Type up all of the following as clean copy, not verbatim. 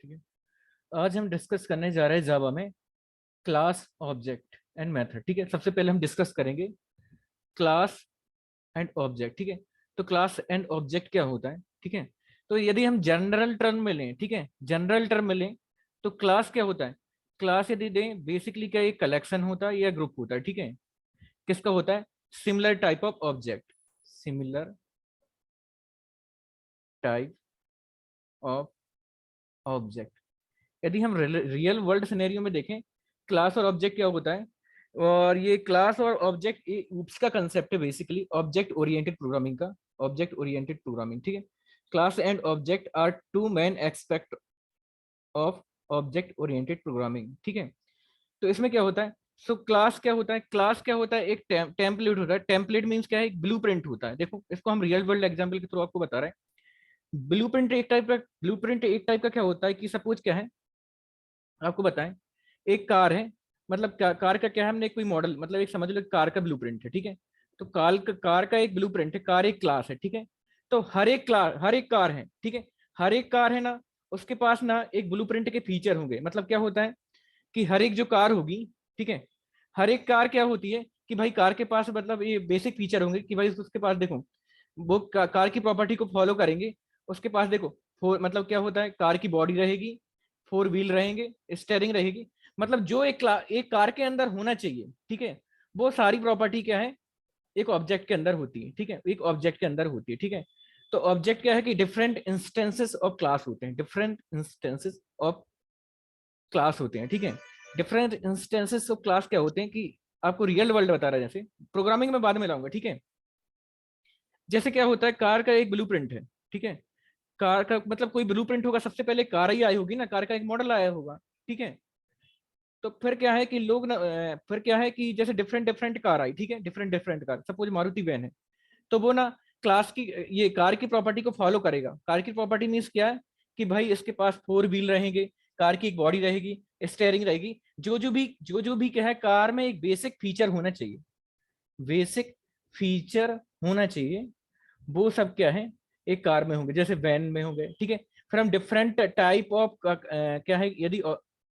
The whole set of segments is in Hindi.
ठीक है। आज हम डिस्कस करने जा रहे हैं जावा में क्लास, ऑब्जेक्ट एंड मेथड। ठीक है, सबसे पहले हम डिस्कस करेंगे क्लास एंड ऑब्जेक्ट। ठीक है, तो क्लास एंड ऑब्जेक्ट क्या होता है? ठीक है, तो यदि हम जनरल टर्म में लें, ठीक है, जनरल टर्म में लें तो क्लास क्या होता है? क्लास यदि दें बेसिकली क्या एक कलेक्शन होता है या ग्रुप होता है। ठीक है, किसका होता है? Similar type of object, similar type of object. यदि हम रियल वर्ल्ड सिनेरियो में देखें क्लास और ऑब्जेक्ट क्या होता है, और ये क्लास और ऑब्जेक्ट ऊप्स का कंसेप्ट है बेसिकली ऑब्जेक्ट ओरिएंटेड प्रोग्रामिंग का। ऑब्जेक्ट ओरिएंटेड प्रोग्रामिंग, ठीक है। Class and object are two main aspect of object oriented programming. ठीक है, तो इसमें क्या होता है? सो क्लास क्या होता है? क्लास क्या होता है? एक टेम्पलेट होता है। टेम्पलेट मीन्स क्या है? एक ब्लूप्रिंट होता है। देखो, इसको हम रियल वर्ल्ड एग्जांपल के थ्रू आपको बता रहे हैं। ब्लूप्रिंट एक टाइप का क्या होता है कि सपोज क्या है, आपको बताएं, एक कार है, मतलब कार का क्या है, हमने कोई मॉडल, मतलब एक समझ लो कार का ब्लूप्रिंट है। ठीक है, तो कार का एक ब्लूप्रिंट है, कार एक क्लास है। ठीक है, तो हर एक कार है। ठीक है, हर एक कार है ना, उसके पास ना एक ब्लूप्रिंट के फीचर होंगे। मतलब क्या होता है कि हर एक जो कार होगी, ठीक है, हर एक कार क्या होती है कि भाई कार के पास मतलब ये बेसिक फीचर होंगे कि भाई उसके पास देखो, वो कार की प्रॉपर्टी को फॉलो करेंगे। उसके पास देखो मतलब क्या होता है, कार की बॉडी रहेगी, फोर व्हील रहेंगे, स्टेयरिंग रहेगी, मतलब जो एक कार के अंदर होना चाहिए। ठीक है, वो सारी प्रॉपर्टी क्या है, एक ऑब्जेक्ट के अंदर होती है। ठीक है, एक ऑब्जेक्ट के अंदर होती है। ठीक है, तो ऑब्जेक्ट क्या है कि डिफरेंट इंस्टेंसेस ऑफ क्लास होते हैं, डिफरेंट इंस्टेंसेस ऑफ क्लास होते हैं। ठीक है, डिफरेंट इंस्टेंसेस ऑफ क्लास क्या होते हैं कि आपको रियल वर्ल्ड बता रहा है, जैसे प्रोग्रामिंग में बाद में लाऊंगा। ठीक है, जैसे क्या होता है, कार का एक ब्लूप्रिंट है। ठीक है, कार का मतलब कोई ब्लूप्रिंट होगा, सबसे पहले कार ही आई होगी ना, कार का एक मॉडल आया होगा। ठीक है, तो फिर क्या है कि लोग ना फिर क्या है कि जैसे डिफरेंट डिफरेंट कार आई, ठीक है, different different car, suppose Maruti van है, तो वो ना क्लास की ये कार की प्रॉपर्टी को फॉलो करेगा। कार की प्रॉपर्टी मीन्स क्या है कि भाई इसके पास फोर व्हील रहेंगे, कार की एक बॉडी रहेगी, स्टेयरिंग रहेगी, जो जो भी क्या है, कार में एक बेसिक फीचर होना चाहिए, बेसिक फीचर होना चाहिए, वो सब क्या है, एक कार में होंगे, जैसे वैन में होंगे। ठीक है, फिर हम डिफरेंट टाइप ऑफ क्या है, यदि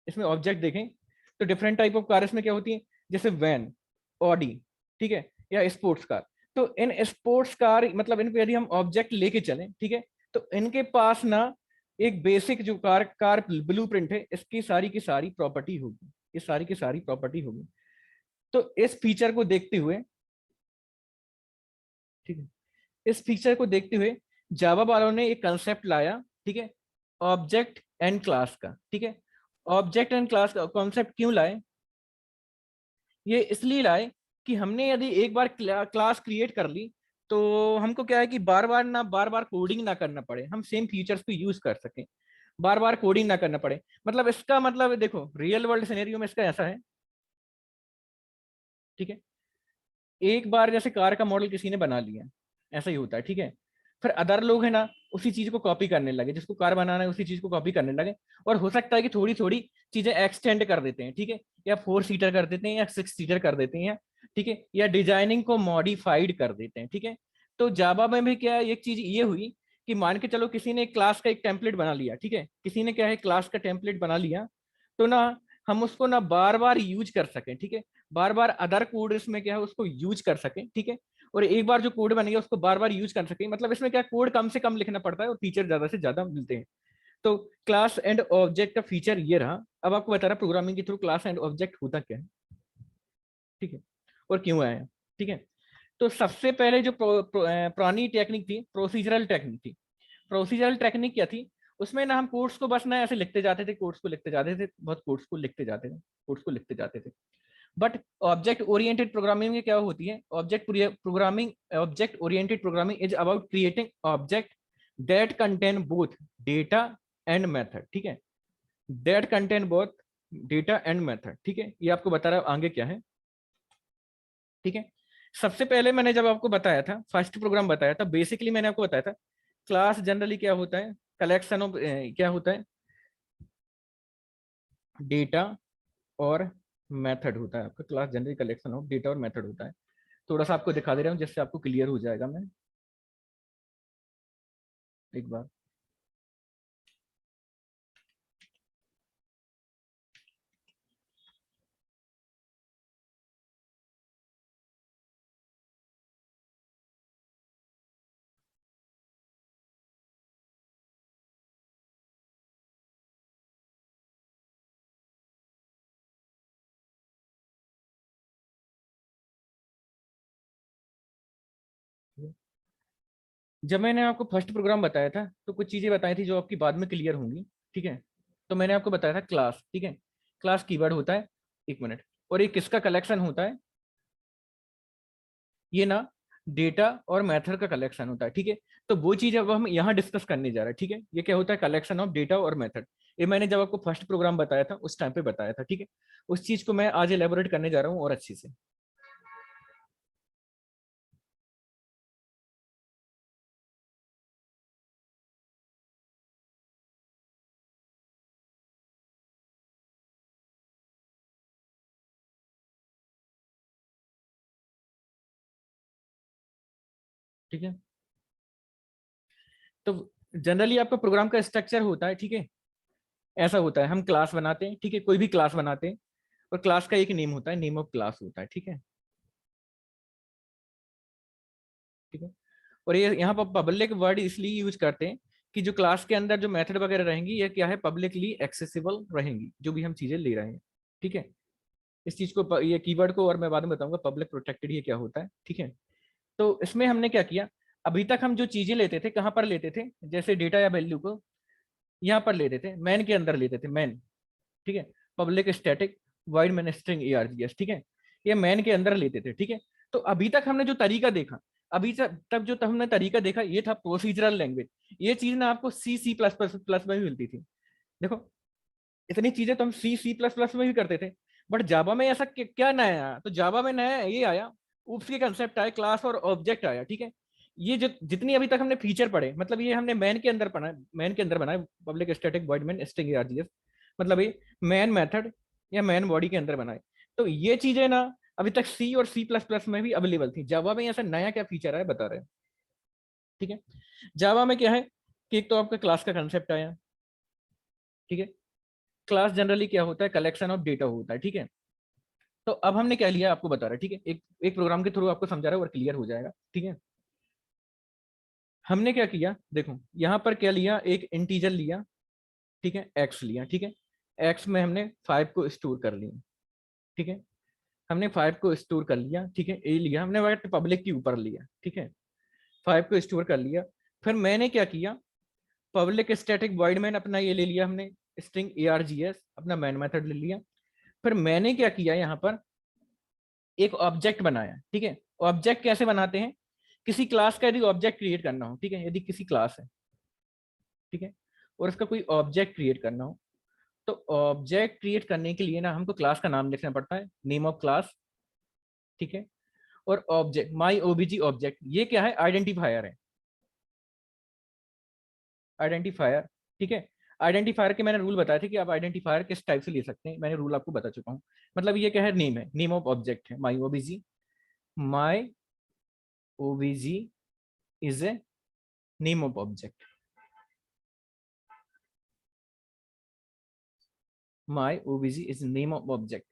इसमें ऑब्जेक्ट देखें तो डिफरेंट टाइप ऑफ कार इसमें क्या होती है, जैसे वैन, ऑडी, ठीक है, या स्पोर्ट्स कार। तो इन स्पोर्ट्स कार मतलब इन पे यदि हम ऑब्जेक्ट लेके चलें, ठीक है, तो इनके पास ना एक बेसिक जो कार कार ब्लूप्रिंट है, इसकी सारी की सारी प्रॉपर्टी होगी, ये सारी की सारी प्रॉपर्टी होगी। तो इस फीचर को देखते हुए, ठीक है, इस फीचर को देखते हुए जावा वालों ने एक कंसेप्ट लाया। ठीक है, ऑब्जेक्ट एंड क्लास का। ठीक है, ऑब्जेक्ट एंड क्लास का कॉन्सेप्ट क्यों लाए? ये इसलिए लाए कि हमने यदि एक बार क्लास क्रिएट कर ली, तो हमको क्या है कि बार बार कोडिंग ना करना पड़े, हम सेम फीचर्स को यूज कर सकें, बार बार कोडिंग ना करना पड़े। मतलब इसका मतलब देखो, रियल वर्ल्ड सिनेरियो में इसका ऐसा है, ठीक है, एक बार जैसे कार का मॉडल किसी ने बना लिया, ऐसा ही होता है। ठीक है, फिर अदर लोग है ना उसी चीज को कॉपी करने लगे, जिसको कार बनाना है उसी चीज को कॉपी करने लगे, और हो सकता है कि थोड़ी थोड़ी चीजें एक्सटेंड कर देते हैं। ठीक है, या फोर सीटर कर देते हैं या सिक्स सीटर कर देते हैं, ठीक है, या डिजाइनिंग को मॉडिफाइड कर देते हैं। ठीक है, तो जावा में भी क्या है, एक चीज ये हुई कि मान के चलो किसी ने क्लास का एक टेम्पलेट बना लिया, ठीक है, किसी ने क्या है क्लास का टेम्पलेट बना लिया, तो ना हम उसको ना बार बार यूज कर सकें। ठीक है, बार बार अदर कोड इसमें क्या है उसको यूज कर सकें। ठीक है, और एक बार जो कोड बन गया उसको बार बार यूज कर सकें, मतलब इसमें क्या कोड कम से कम लिखना पड़ता है और फीचर ज्यादा से ज्यादा मिलते हैं। तो क्लास एंड ऑब्जेक्ट का फीचर ये रहा। अब आपको बता रहा प्रोग्रामिंग के थ्रू क्लास एंड ऑब्जेक्ट होता क्या है, ठीक है, और क्यों आया। ठीक है, तो सबसे पहले जो पुरानी टेक्निक थी, प्रोसीजरल टेक्निक थी। प्रोसीजरल टेक्निक क्या थी, उसमें ना हम कोड्स को बस ना ऐसे लिखते जाते थे, कोड्स को लिखते जाते थे, बहुत कोड्स को लिखते जाते थे, कोड्स को लिखते जाते थे। बट ऑब्जेक्ट ओरिएंटेड प्रोग्रामिंग में क्या होती है, object oriented programming is about creating object that contain both data and method. ठीक है, that contain both data and method. ठीक है, ये आपको बता रहा है आगे क्या है। ठीक है, सबसे पहले मैंने जब आपको बताया था, फर्स्ट प्रोग्राम बताया था, बेसिकली मैंने आपको बताया था क्लास जनरली क्या होता है, कलेक्शन ऑफ क्या होता है, डेटा और मेथड होता है। आपका class generally collection of data और मेथड होता है। थोड़ा सा आपको दिखा दे रहा हूँ जिससे आपको क्लियर हो जाएगा। मैं एक बार जब मैंने आपको फर्स्ट प्रोग्राम बताया था तो कुछ चीजें बताई थी जो आपकी बाद में क्लियर होंगी, ठीक है। तो मैंने आपको बताया था क्लास, ठीक है। क्लास कीवर्ड होता है, एक मिनट, और ये किसका कलेक्शन होता है, ये ना डेटा और मेथड का कलेक्शन होता है, ठीक है। तो वो चीज अब हम यहाँ डिस्कस करने जा रहे हैं, ठीक है। ये क्या होता है, कलेक्शन ऑफ डेटा और मेथड। ये मैंने जब आपको फर्स्ट प्रोग्राम बताया था उस टाइम पे बताया था, ठीक है। उस चीज को मैं आज एलेबोरेट करने जा रहा हूँ और अच्छी से, ठीक है। तो जनरली आपका प्रोग्राम का स्ट्रक्चर होता है, ठीक है, ऐसा होता है। हम क्लास बनाते हैं, ठीक है, कोई भी क्लास बनाते हैं, और क्लास का एक नेम होता है, नेम ऑफ क्लास होता है, ठीक है, ठीक है। और ये यहाँ पर पब्लिक वर्ड इसलिए यूज करते हैं कि जो क्लास के अंदर जो मेथड वगैरह रहेंगी ये क्या है, पब्लिकली एक्सेसिबल रहेंगी, जो भी हम चीजें ले रहे हैं, ठीक है। इस चीज को ये कीवर्ड को और मैं बाद में बताऊंगा पब्लिक प्रोटेक्टेड ये क्या होता है, ठीक है। तो इसमें हमने क्या किया, अभी तक हम जो चीजें लेते थे कहाँ पर लेते थे, जैसे डेटा या वैल्यू को यहाँ पर लेते थे, मैन के अंदर लेते थे, मैन, ठीक है। Public static wide man string ARGS, ठीक है, ये मैन के अंदर लेते थे, ठीक है। तो अभी तक हमने जो तरीका देखा, अभी तक जो हमने तरीका देखा ये था प्रोसीजरल लैंग्वेज। ये चीज ना आपको C++ में भी मिलती थी। देखो, इतनी चीजें तो हम C++ में भी करते थे, बट जावा में ऐसा क्या नया आया, तो जावा में नया ये आया, उप्स के कंसेप्ट आए, क्लास और ऑब्जेक्ट आया, ठीक है। ये जो जितनी अभी तक हमने फीचर पढ़े, मतलब ये हमने मैन के अंदर पढ़ा, मैन के अंदर बनाए, public static void main string ARGS, मतलब ये मैन मेथड या मैन बॉडी के अंदर बनाए। तो ये चीजें ना अभी तक C और C++ में भी अवेलेबल थी, जावा में ऐसा नया क्या फीचर आया बता रहे हैं, ठीक है। जावा में क्या है कि एक तो आपका क्लास का कंसेप्ट आया, ठीक है। क्लास जनरली क्या होता है, कलेक्शन ऑफ डेटा होता है, ठीक है। तो अब हमने क्या लिया आपको बता रहा है, ठीक है, एक एक प्रोग्राम के थ्रू आपको समझा रहा है और क्लियर हो जाएगा, ठीक है। हमने क्या किया, देखो यहाँ पर क्या लिया, एक इंटीजर लिया, ठीक है, एक्स लिया, ठीक है। एक्स में हमने 5 को स्टोर कर लिया, ठीक है। हमने 5 को स्टोर कर लिया, ठीक है। ए लिया हमने, वाइट पब्लिक के ऊपर लिया, ठीक है। 5 को स्टोर कर लिया। फिर मैंने क्या किया, पब्लिक स्टैटिक वॉइड मैन अपना ये ले लिया हमने, स्ट्रिंग ARGS अपना मैन मेथड ले लिया। फिर मैंने क्या किया, यहाँ पर एक ऑब्जेक्ट बनाया, ठीक है। ऑब्जेक्ट कैसे बनाते हैं, किसी क्लास का यदि ऑब्जेक्ट क्रिएट करना हो, ठीक है, यदि किसी क्लास है, ठीक है, और उसका कोई ऑब्जेक्ट क्रिएट करना हो, तो ऑब्जेक्ट क्रिएट करने के लिए ना हमको क्लास का नाम लिखना पड़ता है, नेम ऑफ क्लास, ठीक है। और ऑब्जेक्ट माई OBG ऑब्जेक्ट, ये क्या है, आइडेंटिफायर है, आइडेंटिफायर, ठीक है। आइडेंटिफायर के मैंने रूल बताए थे कि आप आइडेंटिफायर किस टाइप से ले सकते हैं, मैंने रूल आपको बता चुका हूँ। मतलब ये क्या है, नेम है, नेम ऑफ ऑब्जेक्ट है, माई OBG, my OBG is a name of object, my OBG is name of object.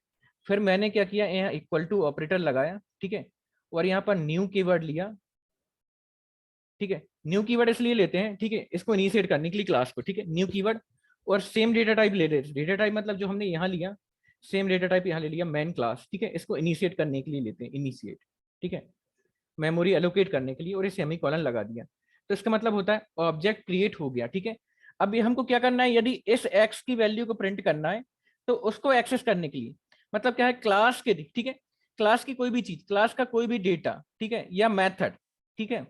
फिर मैंने क्या किया, यहाँ इक्वल टू ऑपरेटर लगाया, ठीक है। और यहाँ पर न्यू कीवर्ड लिया, ठीक है। न्यू कीवर्ड इसलिए लेते हैं, ठीक है, इसको इनिशिएट करने के लिए क्लास को, ठीक है, न्यू कीवर्ड। और सेम डेटा टाइप ले लेते, डेटा टाइप मतलब जो हमने यहाँ लिया, सेम डेटा टाइप यहाँ ले लिया, मैन क्लास, ठीक है। इसको इनिशिएट करने के लिए लेते हैं, इनिशिएट, ठीक है, मेमोरी एलोकेट करने के लिए, और ये सेमी कॉलन लगा दिया। तो इसका मतलब होता है ऑब्जेक्ट क्रिएट हो गया, ठीक है। अब ये हमको क्या करना है, यदि इस एक्स की वैल्यू को प्रिंट करना है तो उसको एक्सेस करने के लिए, मतलब क्या है, क्लास के, ठीक है, क्लास की कोई भी चीज, क्लास का कोई भी डेटा, ठीक है, या मेथड, ठीक है,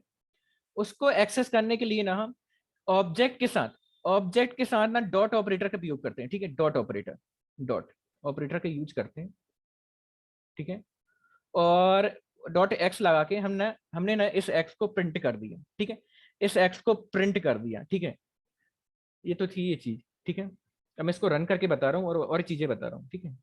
उसको एक्सेस करने के लिए ना हम ऑब्जेक्ट के साथ, ऑब्जेक्ट के साथ ना डॉट ऑपरेटर का उपयोग करते हैं, ठीक है, डॉट ऑपरेटर, डॉट ऑपरेटर का यूज करते हैं, ठीक है। और डॉट एक्स लगा के हमने हमने ना इस एक्स को प्रिंट कर दिया, ठीक है, इस एक्स को प्रिंट कर दिया, ठीक है। ये तो थी ये चीज, ठीक है। अब मैं इसको रन करके बता रहा हूँ और चीजें बता रहा हूँ, ठीक है।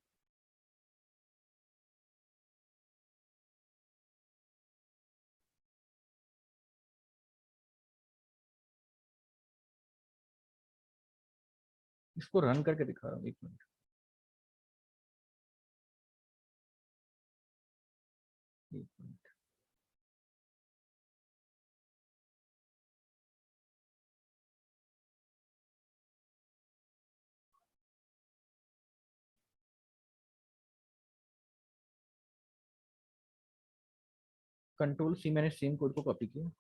इसको रन करके दिखा रहा हूँ, एक मिनट, एक मिनट। कंट्रोल सी, मैंने सेम कोड को कॉपी किया।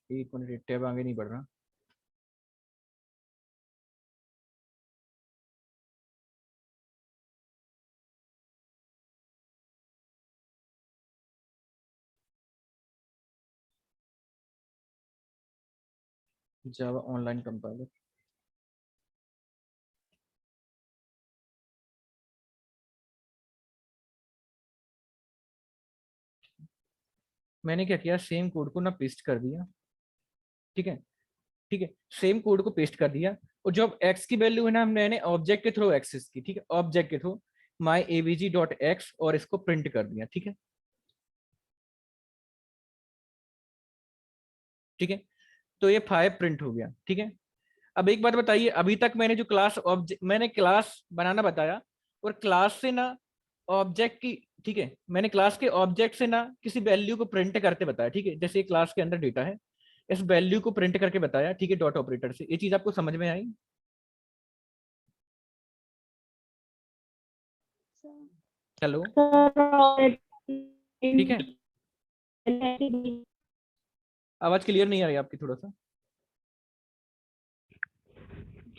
एक मिनट, टैब आगे नहीं बढ़ रहा। जावा ऑनलाइन कंपाइलर। मैंने क्या किया, सेम कोड को ना पेस्ट कर दिया। ठीक है, ठीक है, सेम कोड को पेस्ट कर दिया। और जो एक्स की वैल्यू है ना, मैंने ऑब्जेक्ट के थ्रू एक्सेस की। ठीक है, ऑब्जेक्ट के through my obj dot x, और इसको प्रिंट कर दिया। ठीक है, ठीक है, तो ये 5 प्रिंट हो गया। ठीक है, अब एक बात बताइए, अभी तक मैंने जो क्लास ऑब्जेक्ट, मैंने क्लास बनाना बताया, और क्लास से ना ऑब्जेक्ट की, ठीक है, मैंने क्लास के ऑब्जेक्ट से ना किसी वैल्यू को प्रिंट करते बताया। ठीक है, जैसे क्लास के अंदर डेटा है, इस वैल्यू को प्रिंट करके बताया। ठीक है, डॉट ऑपरेटर से। ये चीज आपको समझ में आई? हेलो? ठीक है, आवाज क्लियर नहीं आ रही आपकी थोड़ा सा।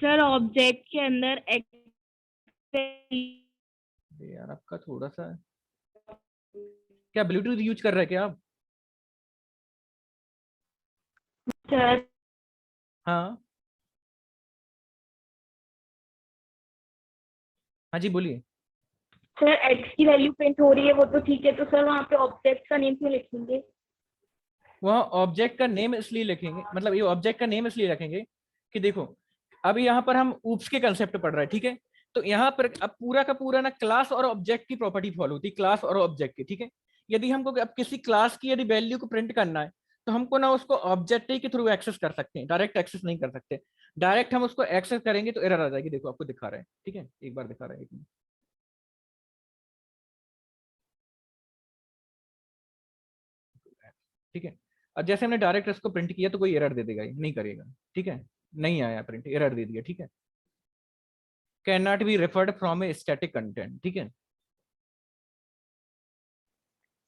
सर ऑब्जेक्ट के अंदर यार आपका थोड़ा सा, क्या ब्लूटूथ यूज कर रहे हैं क्या आप? सर हाँ, हाँ जी बोलिए। सर एक्स की वैल्यू प्रिंट हो रही है, वो तो ठीक है, तो सर वहाँ पे ऑब्जेक्ट का नेम क्यों लिखेंगे? वहाँ ऑब्जेक्ट का नेम इसलिए लिखेंगे, मतलब ये ऑब्जेक्ट का नेम इसलिए रखेंगे कि देखो, अभी यहाँ पर हम ऊप्स के कंसेप्ट पढ़ रहे हैं। ठीक है, तो यहाँ पर अब पूरा का पूरा ना क्लास और ऑब्जेक्ट की प्रॉपर्टी फॉलो होती है, क्लास और ऑब्जेक्ट की। ठीक है, यदि हमको अब किसी क्लास की यदि वैल्यू को प्रिंट करना है, तो हमको ना उसको ऑब्जेक्ट के थ्रू एक्सेस कर सकते हैं, डायरेक्ट एक्सेस नहीं कर सकते। डायरेक्ट हम उसको एक्सेस करेंगे तो एरर आ जाएगी। देखो आपको दिखा रहे हैं। ठीक है, एक बार दिखा रहे हैं, एक मिनट। ठीक है, अब जैसे हमने डायरेक्ट इसको प्रिंट किया तो कोई एरर दे देगा, ये नहीं करेगा। ठीक है, नहीं आया प्रिंट, एरर दे दिया। ठीक है, can not be referred from a static content. ठीक है,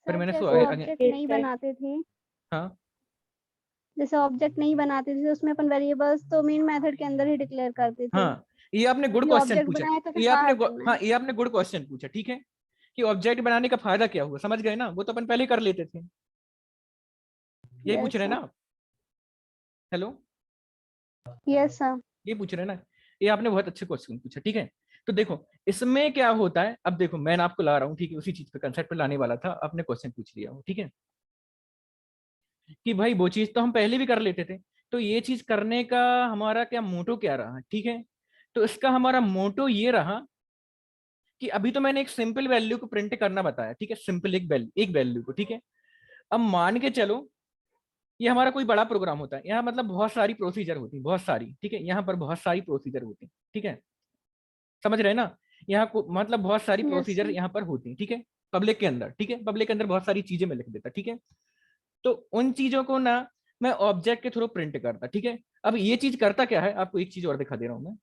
फिर सर मैंने जैसे ऑब्जेक्ट नहीं बनाते थे, हाँ, जैसे ऑब्जेक्ट नहीं बनाते थे उसमें अपन वेरिएबल्स तो मेन मेथड के अंदर ही डिक्लेयर करते थे। हाँ, ये आपने गुड अभी क्वेश्चन ऑब्जेक्ट पूछा। बनाया तो फिर ये आपने बाहर करना हाँ, है। ये आपने गुड क्वेश्चन पूछा। ठीक है, कि ऑब्जेक्ट बनाने का फायदा क्या हुआ, समझ गए ना? वो तो अपन पहले कर लेते थे। यही पूछ यस रहे हैं सर। ना आप? हेलो? Yes sir. ये पूछ रहे हैं ना? ये आपने बहुत अच्छे क्वेश्चन पूछा। ठीक है, तो देखो इसमें क्या होता है, अब देखो मैं आपको ला रहा हूँ। ठीक है, उसी चीज पे कंसेप्ट पे लाने वाला था, आपने क्वेश्चन पूछ लिया हो। ठीक है, कि भाई वो चीज तो हम पहले भी कर लेते थे, तो ये चीज करने का हमारा क्या मोटो क्या रहा? ठीक है, तो इसका हमारा मोटो ये रहा कि अभी तो मैंने एक सिंपल वैल्यू को प्रिंट करना बताया। ठीक है, सिंपल एक वैल्यू को। ठीक है, अब मान के चलो ये हमारा कोई बड़ा प्रोग्राम होता है, यहाँ मतलब बहुत सारी प्रोसीजर होती है, बहुत सारी। ठीक है, यहाँ पर बहुत सारी प्रोसीजर होती है। ठीक है, समझ रहे हैं ना? यहाँ को मतलब बहुत सारी यस प्रोसीजर सर। यहाँ पर होती है। ठीक है, पब्लिक के अंदर। ठीक है, पब्लिक के अंदर बहुत सारी चीजें मैं लिख देता। ठीक है, तो उन चीजों को ना मैं ऑब्जेक्ट के थ्रू प्रिंट करता। ठीक है, अब ये चीज करता क्या है, आपको एक चीज और दिखा दे रहा हूं मैं।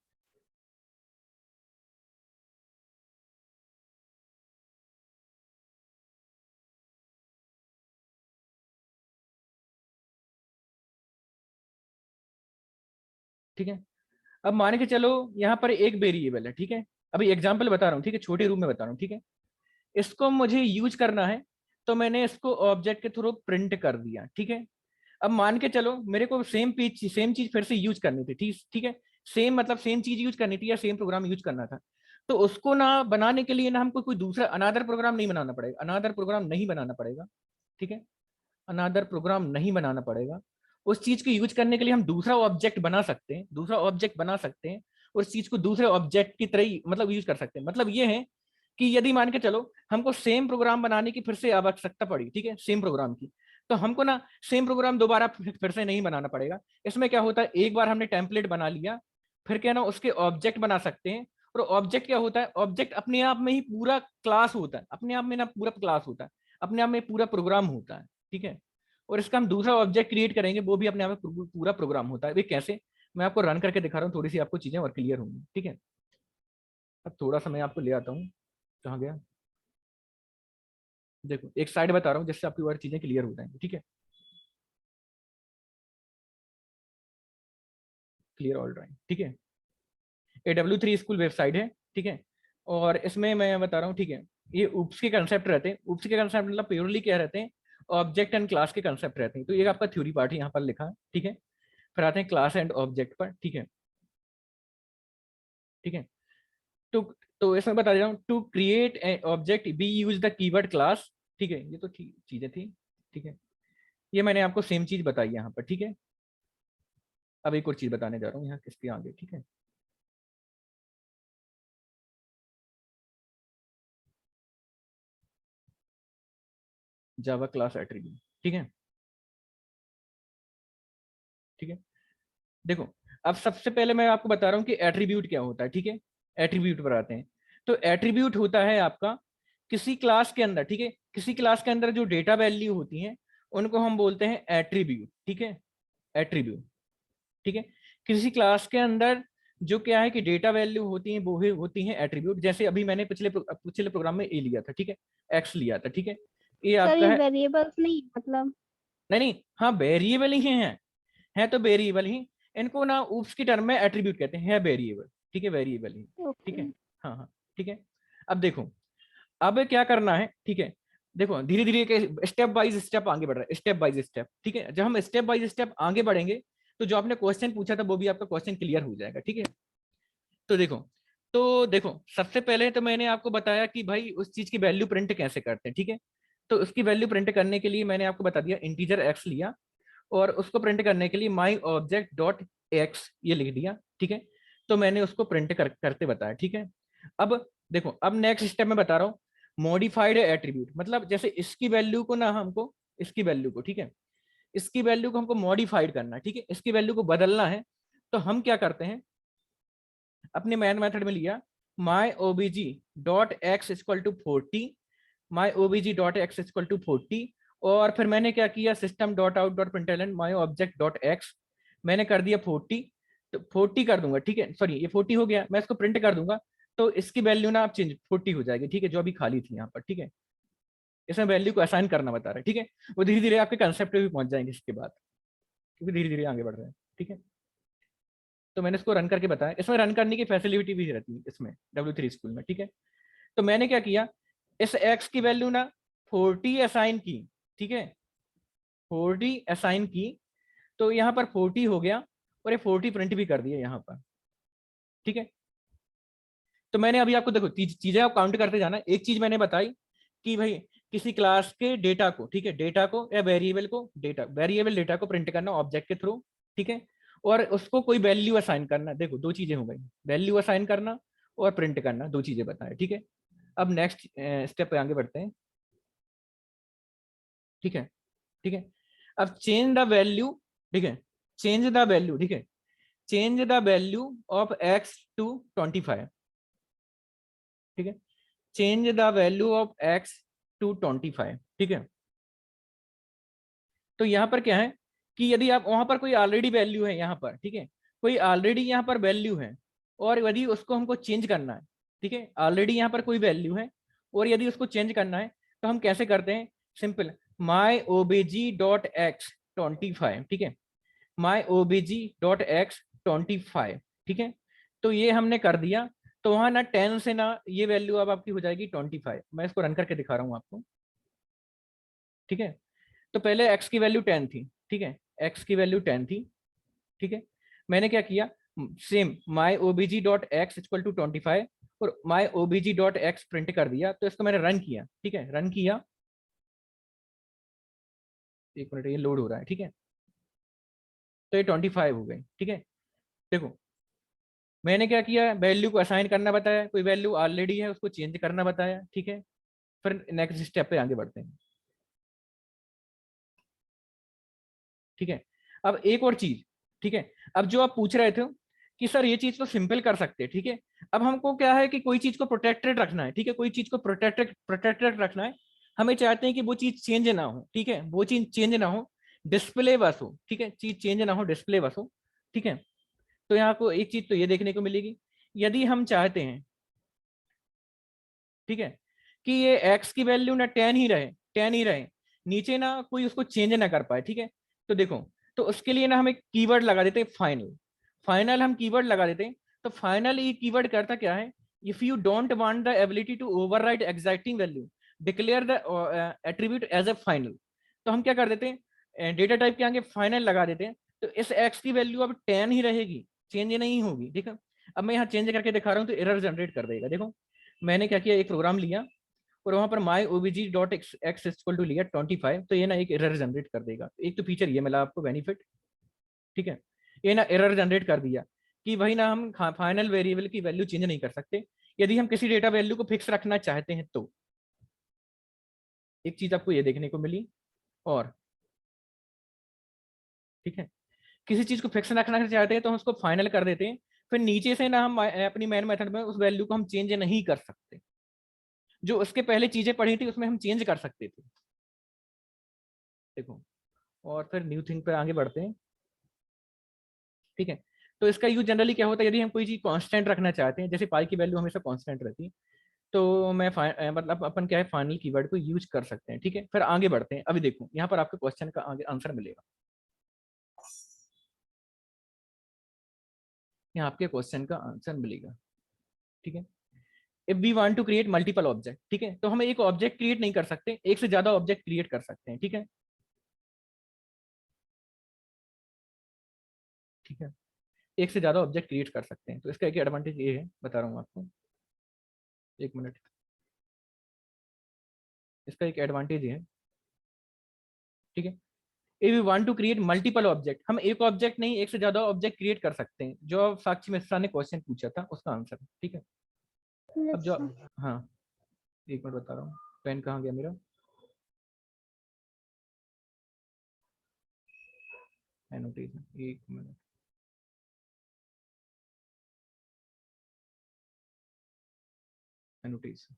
ठीक है, अब मान के चलो यहाँ पर एक वेरिएबल है। ठीक है, अभी एग्जांपल बता रहा हूँ। ठीक है, छोटे रूप में बता रहा हूँ। ठीक है, इसको मुझे यूज करना है, तो मैंने इसको ऑब्जेक्ट के थ्रू प्रिंट कर दिया। ठीक है, अब मान के चलो मेरे को सेम चीज फिर से यूज करनी थी। ठीक ठीक है, सेम मतलब सेम चीज यूज करनी थी या सेम प्रोग्राम यूज करना था, तो उसको ना बनाने के लिए ना हमको कोई दूसरा अनादर प्रोग्राम नहीं बनाना पड़ेगा, अनादर प्रोग्राम नहीं बनाना पड़ेगा। ठीक है, अनादर प्रोग्राम नहीं बनाना पड़ेगा। उस चीज को यूज करने के लिए हम दूसरा ऑब्जेक्ट बना सकते हैं, दूसरा ऑब्जेक्ट बना सकते हैं। उस चीज को दूसरे ऑब्जेक्ट की तरह ही मतलब यूज कर सकते हैं। मतलब ये है कि यदि मान के चलो हमको सेम प्रोग्राम बनाने की फिर से आवश्यकता पड़ी, ठीक है, सेम प्रोग्राम की, तो हमको ना सेम प्रोग्राम दोबारा फिर से नहीं बनाना पड़ेगा। इसमें क्या होता है, एक बार हमने टेम्पलेट बना लिया, फिर क्या ना उसके ऑब्जेक्ट बना सकते हैं, और ऑब्जेक्ट क्या होता है, ऑब्जेक्ट अपने आप में ही पूरा क्लास होता है, अपने आप में ना पूरा क्लास होता है, अपने आप में पूरा प्रोग्राम होता है, ठीक है। और इसका हम दूसरा ऑब्जेक्ट क्रिएट करेंगे, वो भी अपने आप में पूरा प्रोग्राम होता है। वे कैसे, मैं आपको रन करके दिखा रहा हूँ, थोड़ी सी आपको चीजें और क्लियर होंगी, ठीक है। अब थोड़ा सा मैं आपको ले आता हूँ, कहाँ गया, देखो एक साइड बता रहा हूँ जिससे आपकी और चीजें क्लियर हो जाएंगी, ठीक है। क्लियर ऑल राइट, ठीक है। AW3 स्कूल वेबसाइट है, ठीक है। और इसमें मैं बता रहा हूँ, ठीक है, ये ऊप्स के कंसेप्ट रहते हैं। ऊप्स के कंसेप्ट मतलब प्योरली क्या रहते हैं, ऑब्जेक्ट एंड क्लास के कंसेप्ट रहते हैं। तो ये आपका थ्योरी पार्ट है यहाँ पर लिखा है, ठीक है। फिर आते हैं क्लास एंड ऑब्जेक्ट पर, ठीक है, ठीक है। तो तो इसमें बता दे रहा हूँ, to create a object be use the keyword class, ठीक है। ये तो ठीक चीजें थी, ठीक है। ये मैंने आपको सेम चीज बताई यहाँ पर, ठीक है। अब एक और चीज बताने जा रहा हूँ यहाँ किसके आगे, ठीक है। जावा क्लास एट्रीब्यूट, ठीक है, ठीक है। देखो, अब सबसे पहले मैं आपको बता रहा हूँ कि एट्रीब्यूट क्या होता है, ठीक है। एट्रीब्यूट पर आते हैं। तो एट्रीब्यूट होता है आपका किसी क्लास के अंदर, ठीक है, किसी क्लास के अंदर जो डेटा वैल्यू होती हैं उनको हम बोलते हैं एट्रीब्यूट, ठीक है, एट्रीब्यूट, ठीक है। किसी क्लास के अंदर जो क्या है कि डेटा वैल्यू होती है वो होती है एट्रीब्यूट। जैसे अभी मैंने पिछले प्रोग्राम में ए लिया था, ठीक है, एक्स लिया था, ठीक है। ये सर आपका ये है, वेरिएबल्स नहीं है मतलब? नहीं नहीं, हाँ वेरिएबल ही है तो वेरिएबल ही, इनको ना ऊप्स की टर्म में एट्रीब्यूट कहते हैं, वेरिएबल, ठीक है, वेरिएबल ही, ठीक ओके। है। हाँ हाँ, ठीक है। अब देखो, अब क्या करना है, ठीक है। देखो धीरे धीरे के स्टेप बाय स्टेप आगे बढ़ रहा है, स्टेप बाय स्टेप, ठीक है। जब हम स्टेप बाय स्टेप आगे बढ़ेंगे तो जो आपने क्वेश्चन पूछा था वो भी आपका क्वेश्चन क्लियर हो जाएगा, ठीक है। तो देखो, सबसे पहले तो मैंने आपको बताया कि भाई उस चीज की वैल्यू प्रिंट कैसे करते हैं, ठीक है। तो उसकी वैल्यू प्रिंट करने के लिए मैंने आपको बता दिया, इंटीजर एक्स लिया और उसको प्रिंट करने के लिए माई ऑब्जेक्ट डॉट एक्स ये लिख दिया, ठीक है। तो मैंने उसको प्रिंट करते बताया, ठीक है। अब देखो, अब नेक्स्ट स्टेप में बता रहा हूँ, मॉडिफाइड एट्रीब्यूट मतलब जैसे इसकी वैल्यू को ना हमको, इसकी वैल्यू को, ठीक है, इसकी वैल्यू को हमको मॉडिफाइड करना है, ठीक है, इसकी वैल्यू को बदलना है। तो हम क्या करते हैं, अपने मैन मेथड में लिया my obj dot x equal to 40, my obj dot x equal to 40। और फिर मैंने क्या किया, system dot out dot println my object dot x, मैंने कर दिया 40। तो 40 कर दूंगा, ठीक है, सॉरी ये 40 हो गया, मैं इसको प्रिंट कर दूंगा। तो इसकी वैल्यू ना आप चेंज 40 हो जाएगी, ठीक है, जो अभी खाली थी यहाँ पर, ठीक है। इसमें वैल्यू को असाइन करना बता रहा है, ठीक है। वो धीरे धीरे आपके कंसेप्ट पे भी पहुंच जाएंगे इसके बाद, क्योंकि धीरे धीरे आगे बढ़ रहे हैं, ठीक है। तो मैंने इसको रन करके बताया, इसमें रन करने की फैसिलिटी भी रहती है इसमें W3 स्कूल में, ठीक है। तो मैंने क्या किया, इस एक्स की वैल्यू ना 40 असाइन की, ठीक है, 40 असाइन की। तो यहाँ पर 40 हो गया और ये 40 प्रिंट भी कर दिया यहाँ पर, ठीक है। तो मैंने अभी आपको देखो चीजें आप काउंट करते जाना। एक चीज मैंने बताई कि भाई किसी क्लास के डेटा को, ठीक है, डेटा को या वेरिएबल को, डेटा वेरिएबल डेटा को प्रिंट करना ऑब्जेक्ट के थ्रू, ठीक है। और उसको कोई वैल्यू असाइन करना, देखो दो चीजें हो गई, वैल्यू असाइन करना और प्रिंट करना, दो चीजें बताए, ठीक है। अब नेक्स्ट स्टेप पे आगे बढ़ते हैं, ठीक है, ठीक है। अब चेंज द वैल्यू, ठीक है, चेंज द वैल्यू, ठीक है, change the value of x to 25, ठीक है, change the value of x to 25, ठीक है। तो यहाँ पर क्या है कि यदि आप वहां पर कोई ऑलरेडी वैल्यू है यहाँ पर, ठीक है, कोई ऑलरेडी यहाँ पर वैल्यू है और यदि उसको हमको चेंज करना है, ठीक है, ऑलरेडी यहाँ पर कोई वैल्यू है और यदि उसको चेंज करना है तो हम कैसे करते हैं, सिंपल माई ओबीजी डॉट एक्स 25, ठीक है, माई ओबीजी डॉट एक्स 25, ठीक है। तो ये हमने कर दिया। तो वहां ना 10 से ना ये वैल्यू अब आपकी हो जाएगी 25। मैं इसको रन करके दिखा रहा हूँ आपको, ठीक है। तो पहले x की वैल्यू 10 थी, ठीक है, x की वैल्यू 10 थी, ठीक है। मैंने क्या किया, same my obj dot x equal to 25 और my obj dot x print कर दिया। तो इसको मैंने रन किया, ठीक है, रन किया, एक मिनट ये लोड हो रहा है, ठीक है। तो ये 25 हो गई, ठीक है। देखो मैंने क्या किया, वैल्यू को असाइन करना बताया, कोई वैल्यू ऑलरेडी है उसको चेंज करना बताया, ठीक है। फिर नेक्स्ट स्टेप पे आगे बढ़ते हैं, ठीक है। अब एक और चीज, ठीक है, अब जो आप पूछ रहे थे कि सर ये चीज तो सिंपल कर सकते हैं, ठीक है। अब हमको क्या है कि कोई चीज को प्रोटेक्टेड रखना है, ठीक है, कोई चीज को प्रोटेक्टेड रखना है, हमें चाहते हैं कि वो चीज चेंज ना हो, ठीक है, वो चीज चेंज ना हो, डिस्प्ले बस हो, ठीक है, चीज चेंज ना हो, डिस्प्ले बस हो, ठीक है। तो यहाँ को एक चीज तो ये देखने को मिलेगी, यदि हम चाहते हैं, ठीक है, कि ये x की वैल्यू ना 10 ही रहे, 10 ही रहे, नीचे ना कोई उसको चेंज ना कर पाए, ठीक है। तो देखो, तो उसके लिए ना हम एक कीवर्ड लगा देते हैं फाइनल, फाइनल हम कीवर्ड लगा देते हैं। तो फाइनल ये कीवर्ड करता क्या है, if you don't want the ability to overwrite existing value declare the attribute as a final. तो हम क्या कर देते हैं, डेटा टाइप के आगे फाइनल लगा देते हैं। तो इस x की वैल्यू अब 10 ही रहेगी, चेंज नहीं होगी, ठीक है। अब मैं यहाँ चेंज करके दिखा रहा हूँ तो एरर जनरेट कर देगा। देखो मैंने क्या किया, एक प्रोग्राम लिया और वहां पर my obj dot x equal to लिया 25, तो ये ना एक एरर जनरेट कर देगा। एक तो फीचर ये मिला आपको बेनिफिट, ठीक है, ये ना एरर जनरेट कर दिया कि भाई ना हम फाइनल वेरिएबल की वैल्यू चेंज नहीं कर सकते, यदि हम किसी डेटा वैल्यू को फिक्स रखना चाहते हैं तो। एक चीज आपको ये देखने को मिली, और ठीक है, किसी चीज को फिक्स रखना चाहते हैं तो हम उसको फाइनल कर देते हैं, फिर नीचे से ना हम अपनी मेन मेथड में उस वैल्यू को हम चेंज नहीं कर सकते, जो उसके पहले चीजें पढ़ी थी उसमें हम चेंज कर सकते थे। देखो, और फिर न्यू थिंग पे आगे बढ़ते हैं, ठीक है। तो इसका यूज जनरली क्या होता है, यदि हम कोई चीज कांस्टेंट रखना चाहते हैं, जैसे पाई की वैल्यू हमेशा कांस्टेंट रहती है, तो मैं मतलब अपन क्या है फाइनल कीवर्ड को यूज कर सकते हैं, ठीक है। फिर आगे बढ़ते हैं, अभी देखो यहाँ पर आपके क्वेश्चन का आगे आंसर मिलेगा, यहाँ आपके क्वेश्चन का आंसर मिलेगा, ठीक है। If we want to create multiple object, ठीक है, तो हम एक ऑब्जेक्ट क्रिएट नहीं कर सकते, एक से ज्यादा ऑब्जेक्ट क्रिएट कर सकते हैं, ठीक है, ठीक है, एक से ज्यादा ऑब्जेक्ट क्रिएट कर सकते हैं। तो इसका एक एडवांटेज ये है, बता रहा हूँ आपको, एक मिनट, इसका एक एडवांटेज है, ठीक है। If you want to create multiple object, हम एक ऑब्जेक्ट नहीं एक से ज्यादा ऑब्जेक्ट क्रिएट कर सकते हैं, जो साक्षी मिश्रा ने क्वेश्चन पूछा था उसका आंसर, ठीक है। अब यस जो, सर। हाँ, एक मिनट बता रहा हूँ, पेन कहाँ गया मेरा, एनोटेशन, एक मिनट, एनोटेशन,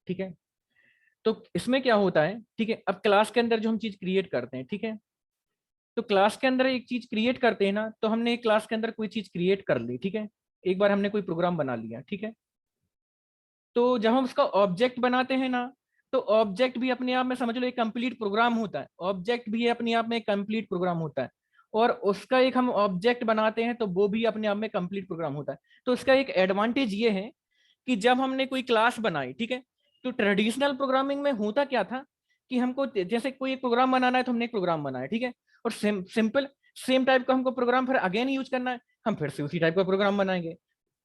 ठीक है। तो इसमें क्या होता है, ठीक है, अब क्लास के अंदर जो हम चीज क्रिएट करते हैं, ठीक है, तो क्लास के अंदर एक चीज क्रिएट करते हैं ना, तो हमने एक क्लास के अंदर कोई चीज क्रिएट कर ली, ठीक है, एक बार हमने कोई प्रोग्राम बना लिया, ठीक है। तो जब हम उसका ऑब्जेक्ट बनाते हैं ना, तो ऑब्जेक्ट भी अपने आप में समझ लो एक कंप्लीट प्रोग्राम होता है, ऑब्जेक्ट भी अपने आप में एक कंप्लीट प्रोग्राम होता है, और उसका एक हम ऑब्जेक्ट बनाते हैं तो वो भी अपने आप में कंप्लीट प्रोग्राम होता है। तो इसका एक एडवांटेज ये है कि जब हमने कोई क्लास बनाई, ठीक है, तो ट्रेडिशनल प्रोग्रामिंग में होता क्या था कि हमको जैसे कोई एक प्रोग्राम बनाना है तो हमने एक प्रोग्राम बनाया, ठीक है, और सिंपल सेम टाइप का हमको प्रोग्राम फिर अगेन यूज करना है, हम फिर से उसी टाइप का प्रोग्राम बनाएंगे,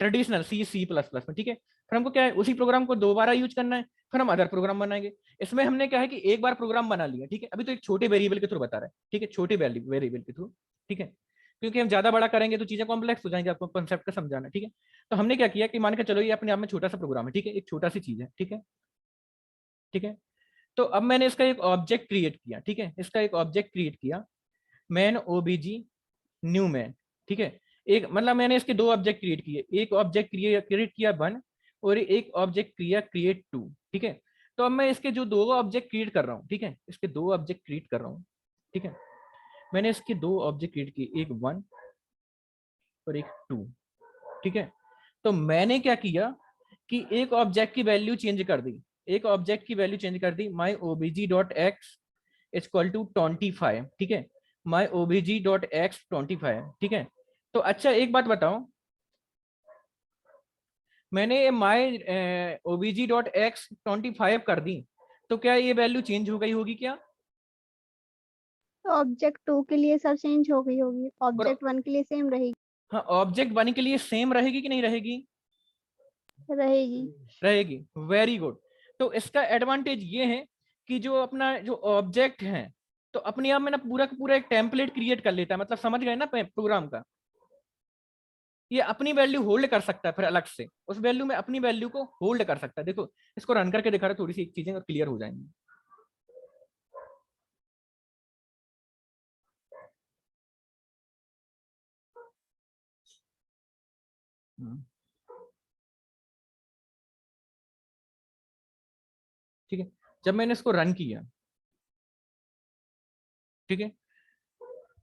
ट्रेडिशनल C++ में, ठीक है। फिर हमको क्या है, उसी प्रोग्राम को दोबारा यूज करना है, फिर हम अदर प्रोग्राम बनाएंगे। इसमें हमने क्या है कि एक बार प्रोग्राम बना लिया, ठीक है, अभी तो एक छोटे वेरिएबल के थ्रू बता रहा है, ठीक है, छोटे वेरिएबल के थ्रू, ठीक है, क्योंकि हम ज्यादा बड़ा करेंगे तो चीजें कॉम्प्लेक्स हो जाएंगे, आपको कंसेप्ट का समझाना, ठीक है। तो हमने क्या किया कि मान के चलो ये अपने आप में छोटा सा प्रोग्राम है, ठीक है, एक छोटा सी चीज है, ठीक है, ठीक है। तो अब मैंने इसका एक ऑब्जेक्ट क्रिएट किया, ठीक है, इसका एक ऑब्जेक्ट क्रिएट किया, मैन ओबीजी न्यू मैन, ठीक है। एक मतलब मैंने इसके दो ऑब्जेक्ट क्रिएट किए, एक ऑब्जेक्ट क्रिएट किया 1 और एक ऑब्जेक्ट किया क्रिएट 2, ठीक है। तो अब मैं इसके जो दो ऑब्जेक्ट क्रिएट कर रहा हूँ, ठीक है, इसके दो ऑब्जेक्ट क्रिएट कर रहा हूँ, ठीक है, मैंने इसके दो ऑब्जेक्ट क्रिएट किए, एक 1 और एक 2, ठीक है। तो मैंने क्या किया कि एक ऑब्जेक्ट की वैल्यू चेंज कर दी, एक ऑब्जेक्ट की वैल्यू चेंज कर दी, my obj dot x equal to 25, ठीक है, माई ओबीजी डॉट एक्स 25, ठीक है। तो अच्छा एक बात बताओ, मैंने माई ओबीजी डॉट एक्स 25 कर दी, तो क्या ये वैल्यू चेंज हो गई होगी क्या? ऑब्जेक्ट 2 के लिए सर चेंज हो गई होगी, और ऑब्जेक्ट 1 के लिए सेम रहेगी। हाँ, ऑब्जेक्ट 1 के लिए सेम रहेगी कि नहीं रहेगी? रहेगी। रहेगी, वेरी गुड। तो इसका एडवांटेज ये है कि जो अपना जो ऑब्जेक्ट है तो अपने आप में ना पूरा का पूरा एक टेम्पलेट क्रिएट कर लेता है, मतलब समझ गए ना प्रोग्राम का, ये अपनी वैल्यू होल्ड कर सकता है, फिर अलग से उस वैल्यू में अपनी वैल्यू को होल्ड कर सकता है। देखो इसको रन करके दिखा रहा, थोड़ी सी चीजें क्लियर हो जाएंगी। ठीक है, जब मैंने इसको रन किया, ठीक है,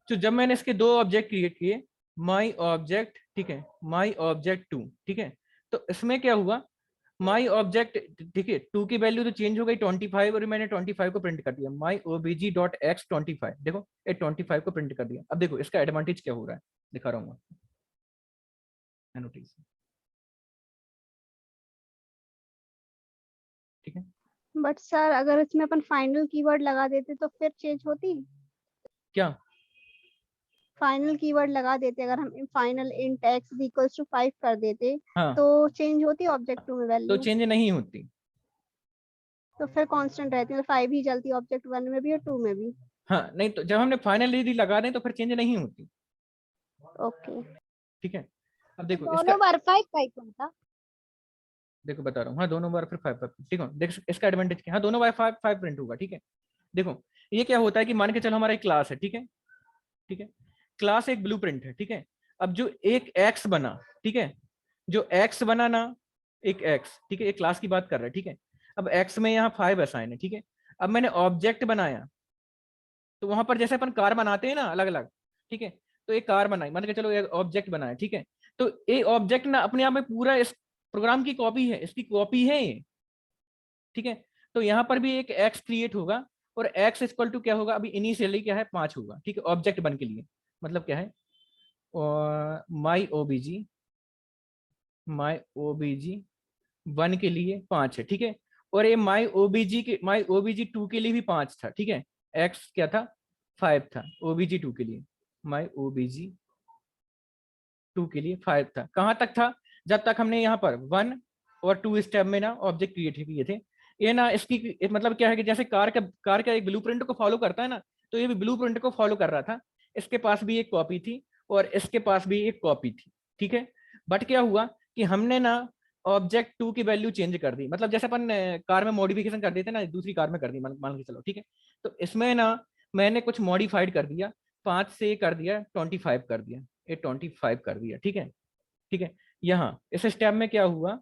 तो जब मैंने इसके दो ऑब्जेक्ट क्रिएट किए, माई ऑब्जेक्ट, ठीक है, माई ऑब्जेक्ट 2, ठीक है, तो इसमें क्या हुआ, माई ऑब्जेक्ट, ठीक है, 2 की वैल्यू तो चेंज हो गई 25 और मैंने 25 को प्रिंट कर दिया, माई ओबीजी डॉट एक्स 25, देखो ये 25 को प्रिंट कर दिया। अब देखो इसका एडवांटेज क्या हो रहा है, दिखा रहा हूँ एनोटेशन, ठीक है। बट सर अगर इसमें अपन फाइनल कीवर्ड लगा देते तो फिर चेंज होती? क्या फाइनल कीवर्ड लगा देते, अगर हम final int x equals to 5 कर देते हाँ, तो चेंज होती ऑब्जेक्ट 2 में तो वैल्यू? चेंज नहीं होती। तो फिर कांस्टेंट रहती है, 5 ही चलती ऑब्जेक्ट 1 में भी और 2 में भी। हाँ नहीं, तो जब हमने फाइनल यदि लगा दें तो फिर चेंज नहीं होती, ओके, ठीक है। अब देखो इसका, दोनों बार 5 क्यों था? देखो बता रहा हूँ, हाँ दोनों बार फिर 5, ठीक है, देख इसका एडवांटेज क्या, हाँ दोनों बार 5 प्रिंट होगा, ठीक है। देखो ये क्या होता है कि मान के चलो हमारा एक क्लास है, ठीक है, ठीक है, क्लास एक ब्लूप्रिंट है, ठीक है। अब जो एक एक्स बना, ठीक है, जो एक्स बना ना, एक एक्स, ठीक है, एक क्लास की बात कर रहे हैं, ठीक है। अब एक्स में यहाँ 5 असाइन है, ठीक है। अब मैंने ऑब्जेक्ट बनाया, तो वहां पर जैसे अपन कार बनाते हैं ना अलग अलग, ठीक है, तो एक कार बनाई, मान के चलो एक ऑब्जेक्ट बनाया, ठीक है। तो ये ऑब्जेक्ट ना अपने आप में पूरा इस प्रोग्राम की कॉपी है, इसकी कॉपी है ये, ठीक है। तो यहाँ पर भी एक एक्स क्रिएट होगा और एक्स इक्वल टू क्या होगा, अभी इनिशियली क्या है 5 होगा, ठीक है, ऑब्जेक्ट बन के लिए, मतलब क्या है, माई ओबीजी 1 के लिए 5 है, ठीक है। और ये माई ओबीजी 2 के लिए भी 5 था, ठीक है। एक्स क्या था, 5 था ओबीजी 2 के लिए, माई ओबीजी 2 के लिए 5 था। कहां तक था, जब तक हमने यहाँ पर 1 और 2 स्टेप में ना ऑब्जेक्ट क्रिएट किए थे। ये ना इसकी मतलब क्या है कि जैसे कार का एक ब्लूप्रिंट को फॉलो करता है ना, तो ये भी ब्लूप्रिंट को फॉलो कर रहा था। इसके पास भी एक कॉपी थी और इसके पास भी एक कॉपी थी, ठीक है। बट क्या हुआ कि हमने ना ऑब्जेक्ट 2 की वैल्यू चेंज कर दी, मतलब जैसे अपन कार में मॉडिफिकेशन कर देते ना, दूसरी कार में कर दी, मान के चलो, ठीक है। तो इसमें ना मैंने कुछ मॉडिफाइड कर दिया, 5 से कर दिया 25 कर दिया, ये 25 कर दिया, ठीक है, ठीक है। यहाँ इस स्टेप में क्या हुआ,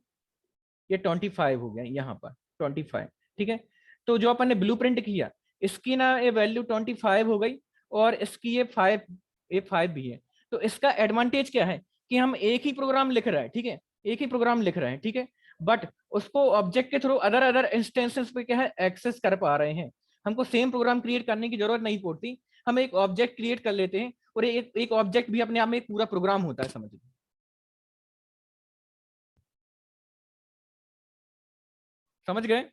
ये 25 हो गया यहाँ पर 25, ठीक है। तो जो अपन ने ब्लूप्रिंट किया, इसकी ना ये वैल्यू 25 हो गई और इसकी ये 5 भी है। तो इसका एडवांटेज क्या है कि हम एक ही प्रोग्राम लिख रहे हैं, ठीक है, एक ही प्रोग्राम लिख रहे हैं, ठीक है, बट उसको ऑब्जेक्ट के थ्रू अदर अदर इंस्टेंसेस पे क्या है एक्सेस कर पा रहे हैं। हमको सेम प्रोग्राम क्रिएट करने की जरूरत नहीं पड़ती, हम एक ऑब्जेक्ट क्रिएट कर लेते हैं और एक ऑब्जेक्ट भी अपने आप में एक पूरा प्रोग्राम होता है, समझ लो। समझ गए?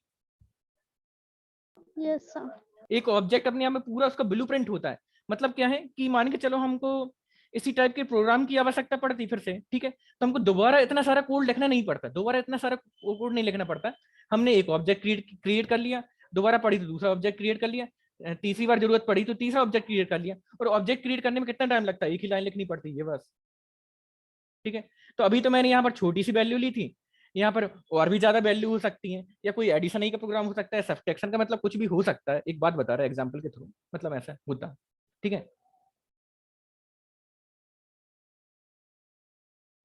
Yes sir. एक ऑब्जेक्ट अपने आप में पूरा उसका ब्लूप्रिंट होता है। मतलब क्या है कि मान के चलो हमको इसी टाइप के प्रोग्राम की आवश्यकता पड़ती फिर से, ठीक है, तो हमको दोबारा इतना सारा कोड लिखना नहीं पड़ता, दोबारा इतना सारा कोड नहीं लिखना पड़ता। हमने एक ऑब्जेक्ट क्रिएट कर लिया, दोबारा पड़ी तो दूसरा ऑब्जेक्ट क्रिएट कर लिया, तीसरी बार जरूरत पड़ी तो तीसरा ऑब्जेक्ट क्रिएट कर लिया। और ऑब्जेक्ट क्रिएट करने में कितना टाइम लगता है, एक ही लाइन लिखनी पड़ती है बस, ठीक है। तो अभी तो मैंने यहाँ पर छोटी सी वैल्यू ली थी, यहाँ पर और भी ज्यादा वैल्यू हो सकती है, या कोई एडिशन ही का प्रोग्राम हो सकता है, सब्ट्रैक्शन का, मतलब कुछ भी हो सकता है। एक बात बता रहा है एग्जांपल के थ्रू, मतलब ऐसा होता, ठीक है।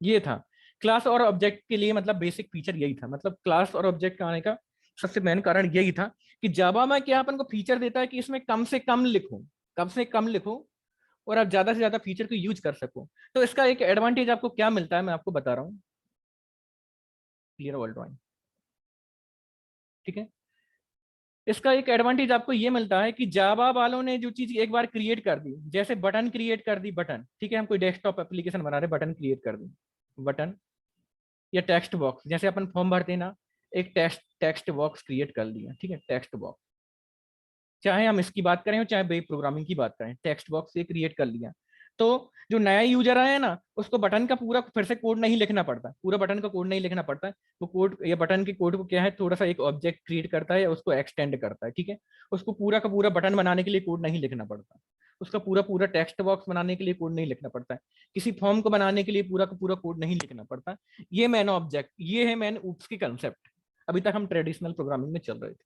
ये था क्लास और ऑब्जेक्ट के लिए, मतलब बेसिक फीचर यही था, मतलब क्लास और ऑब्जेक्ट का आने का सबसे मेन कारण यही था कि जावा में क्या अपन को फीचर देता है कि इसमें कम से कम लिखो, कम से कम लिखो और आप ज्यादा से ज्यादा फीचर को यूज कर सको। तो इसका एक एडवांटेज आपको क्या मिलता है, मैं आपको बता रहा हूँ, क्लियर वर्ल्ड ड्राइंग, ठीक है। इसका एक एडवांटेज आपको ये मिलता है कि जावा वालों ने जो चीज एक बार क्रिएट कर दी, जैसे बटन क्रिएट कर दी, बटन, ठीक है, हम कोई डेस्कटॉप एप्लीकेशन बना रहे, बटन क्रिएट कर दी, बटन, या टेक्स्ट बॉक्स, जैसे अपन फॉर्म भरते हैं ना, एक टेक्स्ट बॉक्स क्रिएट कर लिया, ठीक है, टेक्स्ट बॉक्स, चाहे हम इसकी बात करें चाहे वेब प्रोग्रामिंग की बात करें, टेक्स्ट बॉक्स से क्रिएट कर लिया। तो जो नया यूजर आया ना, उसको बटन का पूरा फिर से कोड नहीं लिखना पड़ता, पूरा बटन का कोड नहीं लिखना पड़ता। वो कोड या बटन के कोड को क्या है, थोड़ा सा एक ऑब्जेक्ट क्रिएट करता है या उसको एक्सटेंड करता है, ठीक है। उसको पूरा का पूरा बटन बनाने के लिए कोड नहीं लिखना पड़ता, उसका पूरा पूरा टेक्स्ट बॉक्स बनाने के लिए कोड नहीं लिखना पड़ता है, किसी फॉर्म को बनाने के लिए पूरा का पूरा कोड नहीं लिखना पड़ता। ये मैन ऑब्जेक्ट, ये है मैन ऊप्स की कंसेप्ट। अभी तक हम ट्रेडिशनल प्रोग्रामिंग में चल रहे थे,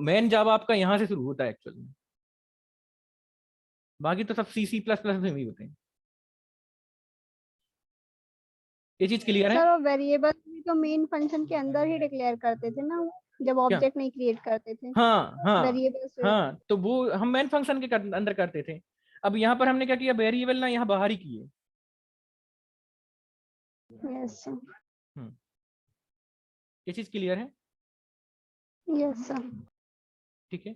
मेन जावा आपका यहाँ से शुरू होता है एक्चुअली में, बाकी तो सब सी प्लस प्लस में भी होते हैं। ये चीज क्लियर है? सर वेरिएबल भी तो मेन फंक्शन के अंदर ही डिक्लेयर करते थे ना, जब क्या? ऑब्जेक्ट नहीं क्रिएट करते थे। हाँ हाँ वेरिएबल्स। हाँ, तो वो हम मेन फंक्शन के अंदर करते थे। अब यहाँ पर हमने क्या किया, वेरिएबल ना यहाँ बाहर ही किए। Yes sir. ये चीज क्लियर है? Yes sir. ठीक है,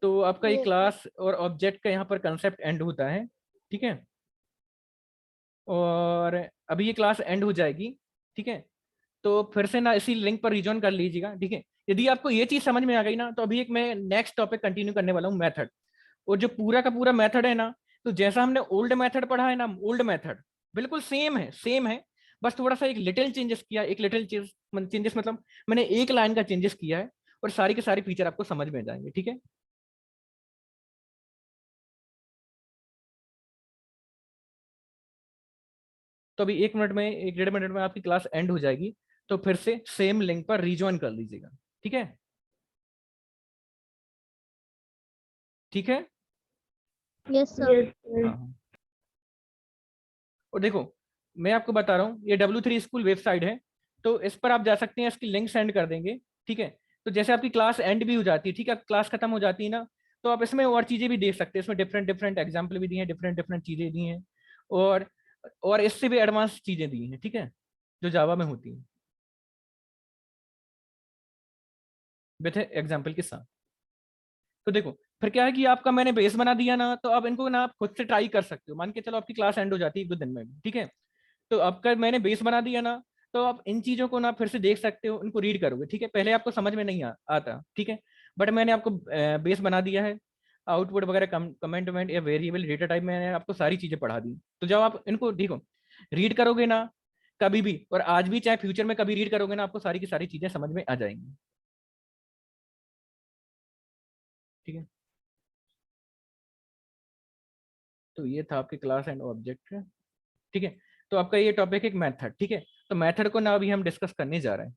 तो आपका ये Yes, क्लास और ऑब्जेक्ट का यहाँ पर कंसेप्ट एंड होता है। ठीक है, और अभी ये क्लास एंड हो जाएगी। ठीक है, तो फिर से ना इसी लिंक पर रिजॉइन कर लीजिएगा। ठीक है, यदि आपको ये चीज समझ में आ गई ना, तो अभी एक मैं नेक्स्ट टॉपिक कंटिन्यू करने वाला हूँ, मेथड। और जो पूरा का पूरा मेथड है ना, तो जैसा हमने ओल्ड मेथड पढ़ा है ना, ओल्ड मेथड बिल्कुल सेम है, सेम है। बस थोड़ा सा एक लिटिल चेंजेस किया, एक लिटिल चेंजेस मतलब मैंने एक लाइन का चेंजेस किया है, और सारी के सारी फीचर आपको समझ में आ जाएंगे। ठीक है, तो अभी 1 मिनट में, 1 डेढ़ मिनट में आपकी क्लास एंड हो जाएगी। तो फिर से सेम लिंक पर रिज्वाइन कर लीजिएगा। ठीक है, ठीक है। Yes sir. Yes, sir. हाँ हाँ। और देखो, मैं आपको बता रहा हूँ, ये W3 स्कूल वेबसाइट है, तो इस पर आप जा सकते हैं, इसकी लिंक सेंड कर देंगे। ठीक है, तो जैसे आपकी क्लास एंड भी हो जाती है, ठीक है, क्लास खत्म हो जाती है ना, तो आप इसमें और चीजें भी देख सकते हैं। इसमें डिफरेंट डिफरेंट एग्जाम्पल भी दिए हैं, डिफरेंट डिफरेंट चीजें दी हैं, और इससे भी एडवांस चीजें दी हैं। ठीक है, जो जावा में होती हैं विथ एग्जाम्पल के साथ। तो देखो, फिर क्या है कि आपका मैंने बेस बना दिया ना, तो अब इनको ना आप खुद से ट्राई कर सकते हो। मान के चलो आपकी क्लास एंड हो जाती है 1-2 दिन में भी। ठीक है, तो आपका मैंने बेस बना दिया ना, तो आप इन चीजों को ना फिर से देख सकते हो, इनको रीड करोगे। ठीक है, पहले आपको समझ में नहीं आता। ठीक है, बट मैंने आपको बेस बना दिया है। आउटपुट वगैरह, कमेंट वमेंट या वेरिएबल डेटा टाइप, मैंने आपको सारी चीजें पढ़ा दी। तो जब आप इनको देखो, रीड करोगे ना कभी भी, और आज भी चाहे फ्यूचर में कभी रीड करोगे ना, आपको सारी की सारी चीजें समझ में आ जाएंगी। ठीक है, तो ये था आपके क्लास एंड ऑब्जेक्ट। ठीक है, तो आपका ये टॉपिक एक मेथड। ठीक है, तो मेथड को ना अभी हम डिस्कस करने जा रहे हैं।